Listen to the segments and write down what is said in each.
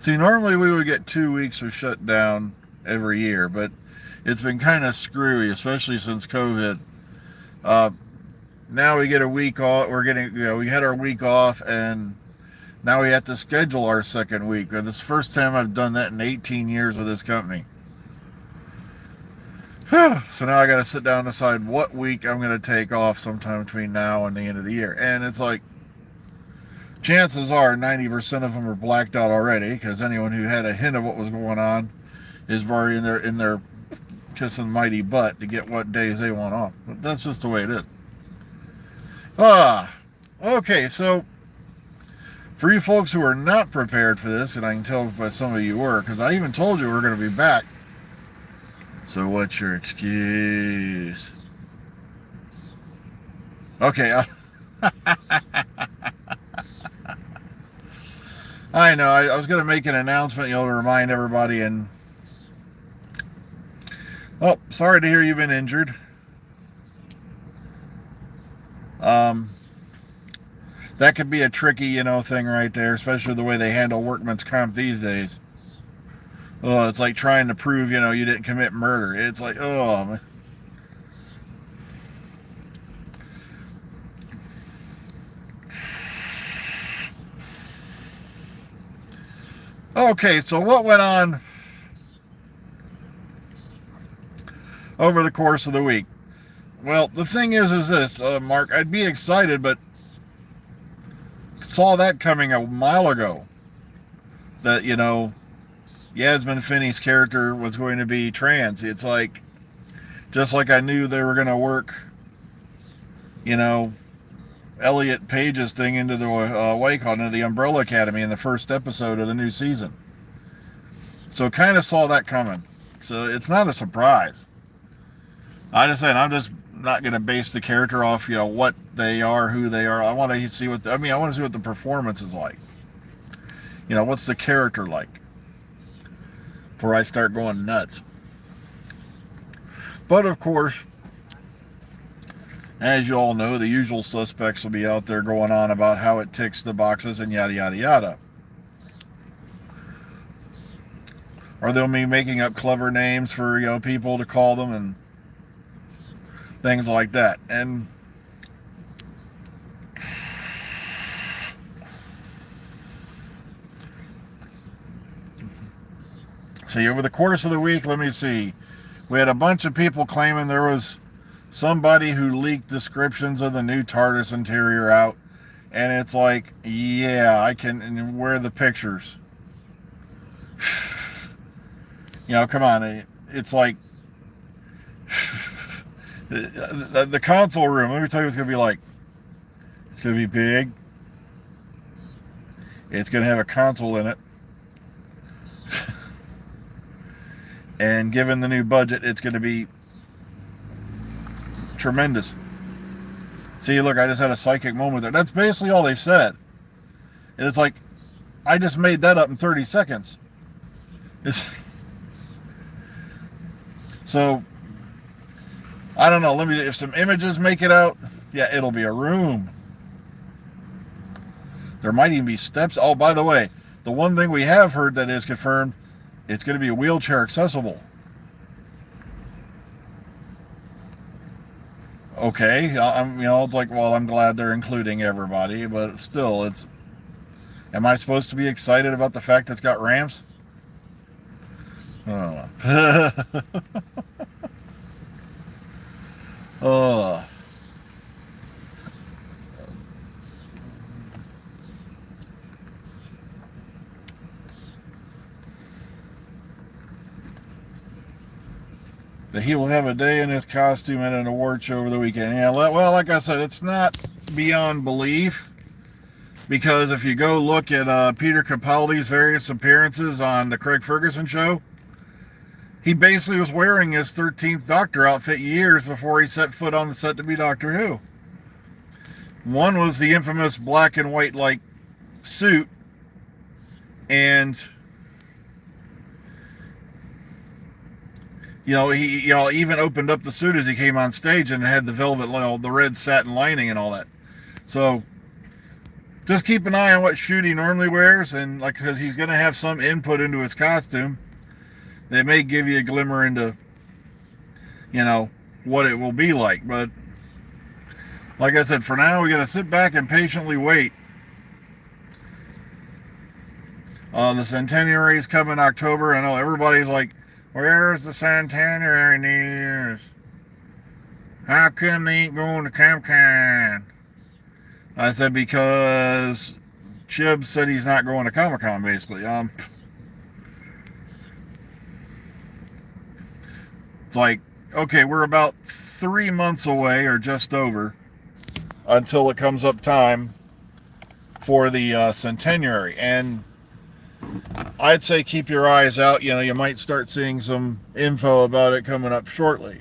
See, normally we would get 2 weeks of shutdown every year, but it's been kind of screwy, especially since COVID. Uh, Now we get a week off. We had our week off, and now we have to schedule our second week. And this is the first time I've done that in 18 years with this company. So now I got to sit down and decide what week I'm going to take off sometime between now and the end of the year. And it's like, chances are 90% of them are blacked out already, because anyone who had a hint of what was going on is already in their kissing mighty butt to get what days they want off. But that's just the way it is. Okay, so for you folks who are not prepared for this, and I can tell by some of you were, because I even told you we're going to be back. So what's your excuse? Okay, I know, I was going to make an announcement, to remind everybody, and sorry to hear you've been injured. That could be a tricky, thing right there, especially the way they handle workman's comp these days. Oh, it's like trying to prove, you didn't commit murder. It's like, oh, man. Okay, so what went on over the course of the week? Well, the thing is this, Mark, I'd be excited, but saw that coming a while ago. That, Yasmin Finney's character was going to be trans. It's like, just like I knew they were going to work, Elliot Page's thing into the into the Umbrella Academy in the first episode of the new season. So kind of saw that coming. So it's not a surprise. I'm just not going to base the character off, what they are, who they are. I want to see what the performance is like. What's the character like before I start going nuts. But of course, as you all know, the usual suspects will be out there going on about how it ticks the boxes and yada yada yada. Or they'll be making up clever names for people to call them and things like that. And see, over the course of the week, let me see, we had a bunch of people claiming there was somebody who leaked descriptions of the new Tardis interior out, and it's like, yeah, I can, and where are the pictures? Come on, it's like the console room, let me tell you what it's going to be like. It's going to be big. It's going to have a console in it. And given the new budget, it's going to be tremendous. See, look, I just had a psychic moment there. That's basically all they've said. And it's like, I just made that up in 30 seconds. So, I don't know. If some images make it out, yeah, it'll be a room. There might even be steps. Oh, by the way, the one thing we have heard that is confirmed, it's going to be wheelchair accessible. Okay, it's like, well, I'm glad they're including everybody, but still, am I supposed to be excited about the fact it's got ramps? I don't know. Oh. That he will have a day in his costume at an award show over the weekend. Yeah, well, like I said, it's not beyond belief, because if you go look at Peter Capaldi's various appearances on the Craig Ferguson show, he basically was wearing his 13th Doctor outfit years before he set foot on the set to be Doctor Who. One was the infamous black and white like suit, and he even opened up the suit as he came on stage, and it had the velvet, the red satin lining and all that. So just keep an eye on what shoot he normally wears, and like, because he's going to have some input into his costume that may give you a glimmer into, you know, what it will be like. But like I said, for now, we got to sit back and patiently wait. The centenary is coming October. I know everybody's like, where's the centenary news? How come they ain't going to Comic-Con? I said, because Chib said he's not going to Comic-Con, basically. It's like, okay, we're about 3 months away, or just over, until it comes up time for the centenary. And I'd say keep your eyes out. You know, you might start seeing some info about it coming up shortly.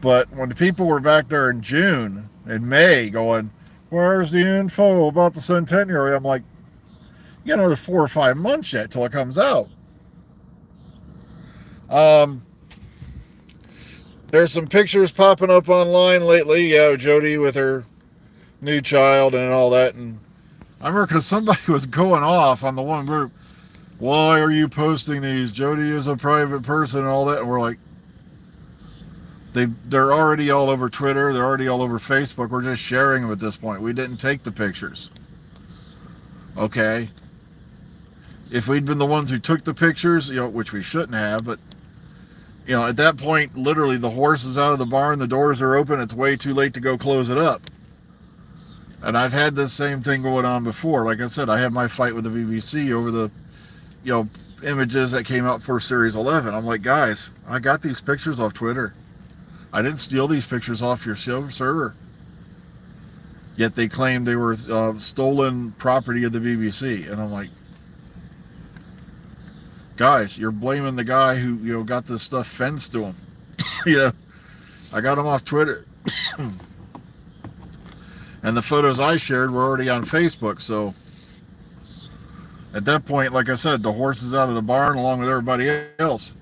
But when the people were back there in June and May going, where's the info about the centenary? I'm like, you know, there's 4 or 5 months yet till it comes out. There's some pictures popping up online lately. Yeah, Jody with her new child and all that. And I remember because somebody was going off on the one group. Why are you posting these? Jody is a private person and all that. And we're like, they're already all over Twitter. They're already all over Facebook. We're just sharing them at this point. We didn't take the pictures. Okay. If we'd been the ones who took the pictures, you know, which we shouldn't have, but, you know, at that point, literally the horse is out of the barn, the doors are open, it's way too late to go close it up. And I've had this same thing going on before. Like I said, I had my fight with the BBC over the, you know, images that came out for Series 11. I'm like, guys, I got these pictures off Twitter. I didn't steal these pictures off your show server. Yet they claimed they were stolen property of the BBC. And I'm like, guys, you're blaming the guy who, you know, got this stuff fenced to him. You know, I got him off Twitter. And the photos I shared were already on Facebook. So at that point, like I said, the horse is out of the barn along with everybody else.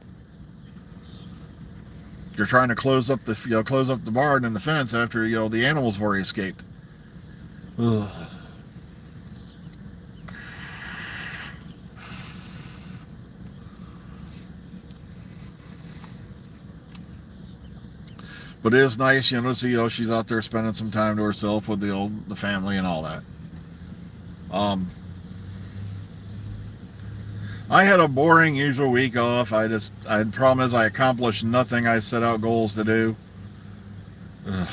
You're trying to close up the barn and the fence after, you know, the animals have already escaped. Ugh. But it is nice, you know, to see, you know, she's out there spending some time to herself with the family and all that. I had a boring usual week off. I promise I accomplished nothing I set out goals to do. Ugh.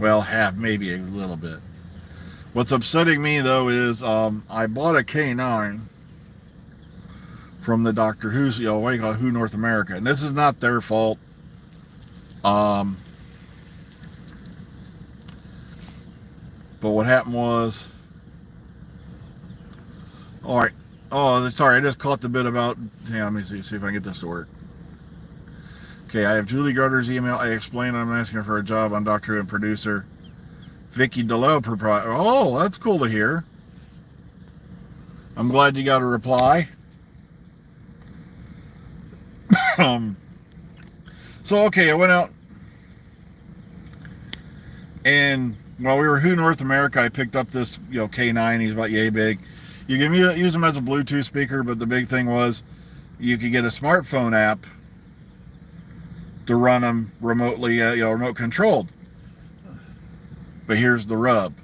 Well, maybe a little bit. What's upsetting me though is I bought a K9 from the Doctor Who's, you know, Who North America, and this is not their fault. But what happened was, all right. Oh, sorry, I just caught the bit about, let me see if I can get this to work. Okay, I have Julie Gardner's email. I explained I'm asking her for a job on Doctor Who and producer Vicky DeLoe proprietor. Oh, that's cool to hear. I'm glad you got a reply. So, okay, I went out and while we were Who North America, I picked up this, you know, K9. He's about yay big. You can use them as a Bluetooth speaker, but the big thing was you could get a smartphone app to run them remotely, you know, remote controlled. But here's the rub.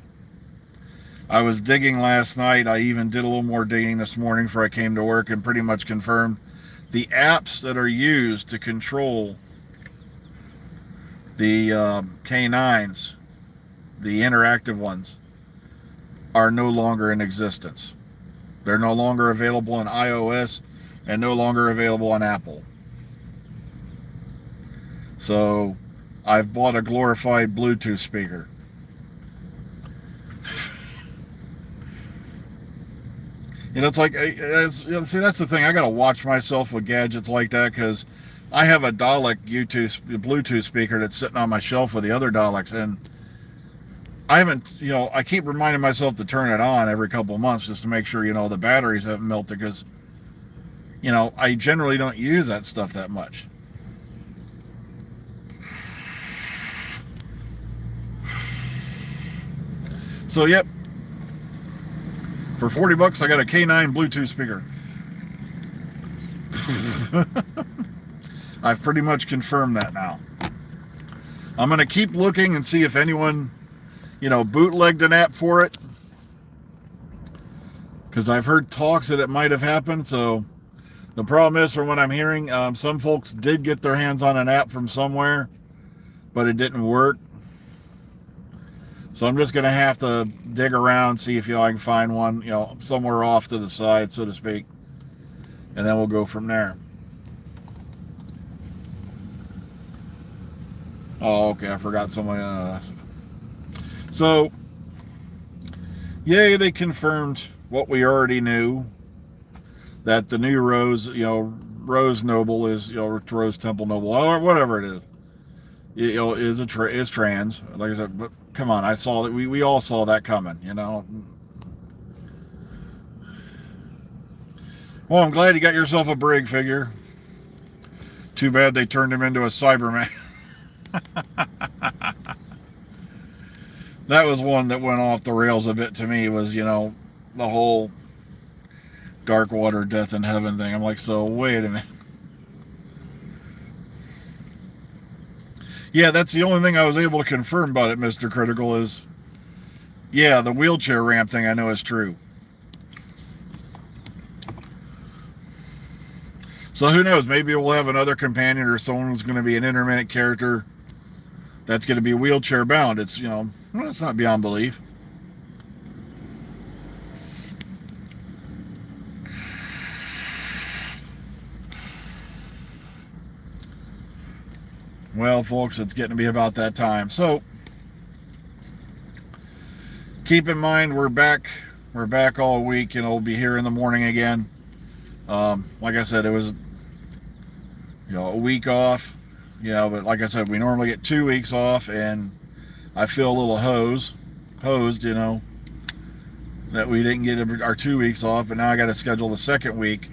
I was digging last night. I even did a little more digging this morning before I came to work and pretty much confirmed the apps that are used to control the K9s, the interactive ones, are no longer in existence. They're no longer available on iOS and no longer available on Apple. So I've bought a glorified Bluetooth speaker. You know, it's like, see, that's the thing. I got to watch myself with gadgets like that because I have a Dalek Bluetooth speaker that's sitting on my shelf with the other Daleks, and I haven't, you know, I keep reminding myself to turn it on every couple of months just to make sure, you know, the batteries haven't melted because, you know, I generally don't use that stuff that much. So, yep. For 40 bucks, I got a K9 Bluetooth speaker. I've pretty much confirmed that now. I'm going to keep looking and see if anyone, bootlegged an app for it. Because I've heard talks that it might have happened. So the problem is, from what I'm hearing, some folks did get their hands on an app from somewhere, but it didn't work. So I'm just going to have to dig around, see if I can find one, somewhere off to the side, so to speak. And then we'll go from there. Oh, okay, I forgot someone. So, yay, they confirmed what we already knew, that the new Rose, Rose Noble is, Rose Temple Noble, or whatever it is, is trans. Like I said, but come on, I saw that. We all saw that coming, Well, I'm glad you got yourself a Brig figure. Too bad they turned him into a Cyberman. That was one that went off the rails a bit to me, was, the whole Dark Water, Death in Heaven thing. I'm like, so wait a minute. Yeah, that's the only thing I was able to confirm about it, Mr. Critical, is, yeah, the wheelchair ramp thing I know is true. So who knows? Maybe we'll have another companion or someone who's going to be an intermittent character that's going to be wheelchair bound. It's, it's not beyond belief. Well, folks, it's getting to be about that time. So keep in mind, we're back all week, and we'll be here in the morning again. Like I said, it was, a week off, but like I said, we normally get 2 weeks off, and I feel a little hosed, that we didn't get our 2 weeks off, but now I got to schedule the second week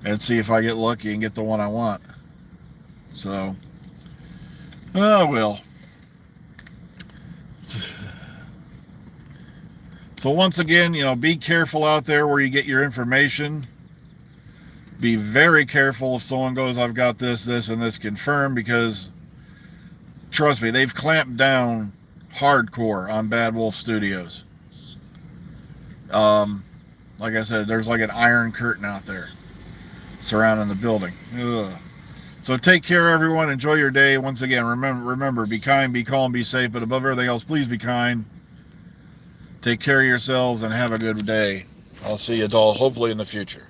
and see if I get lucky and get the one I want. So, oh well. So once again, be careful out there where you get your information. Be very careful if someone goes, I've got this, and this confirmed, because trust me, they've clamped down hardcore on Bad Wolf Studios. Like I said, there's like an iron curtain out there surrounding the building. Ugh. So take care, everyone. Enjoy your day. Once again, remember, be kind, be calm, be safe, but above everything else, please be kind. Take care of yourselves and have a good day. I'll see you all hopefully in the future.